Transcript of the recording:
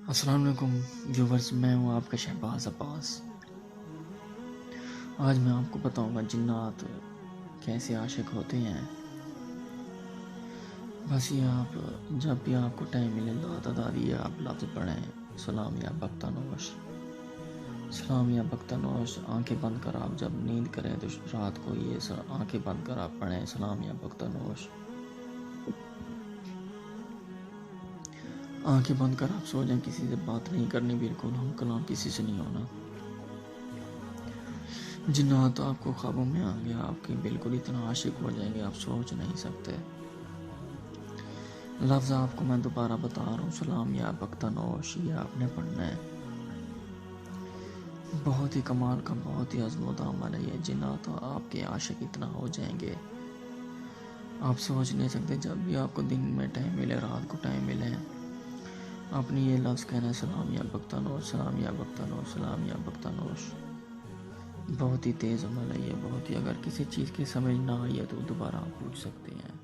السلام علیکم ویورز، میں ہوں آپ کا شہباز عباس۔ آج میں آپ کو بتاؤں گا جنات کیسے عاشق ہوتے ہیں۔ بس یہ آپ جب بھی آپ کو ٹائم ملے دادا دادی آپ لفظ پڑھیں، سلام یا بختانوش، سلام یا بختانوش۔ آنکھیں بند کر آپ جب نیند کریں تو رات کو یہ آنکھیں بند کر آپ پڑھیں سلام یا بختانوش۔ آنکھیں بند کر آپ سو جائیں، کسی سے بات نہیں کرنی، بالکل ہم کلام کسی سے نہیں ہونا۔ جنات آپ کو خوابوں میں آئیں گے، آپ کی بالکل اتنا عاشق ہو جائیں گے آپ سوچ نہیں سکتے۔ لفظ آپ کو میں دوبارہ بتا رہا ہوں، سلام یا بختانوش، یہ آپ نے پڑھنا ہے۔ بہت ہی کمال کا، بہت ہی عظمت عمل ہے یہ۔ جنات آپ کے عاشق اتنا ہو جائیں گے آپ سوچ نہیں سکتے۔ جب بھی آپ کو دن میں ٹائم ملے، رات کو ٹائم ملے، اپنی یہ لفظ کہنا ہے سلام یا بختانوش، سلام یا بختانوش، سلام یا بختانوش۔ بہت ہی تیز عمل ہے یہ، بہت ہی۔ اگر کسی چیز کی سمجھ نہ آئی ہے تو دوبارہ آپ پوچھ سکتے ہیں۔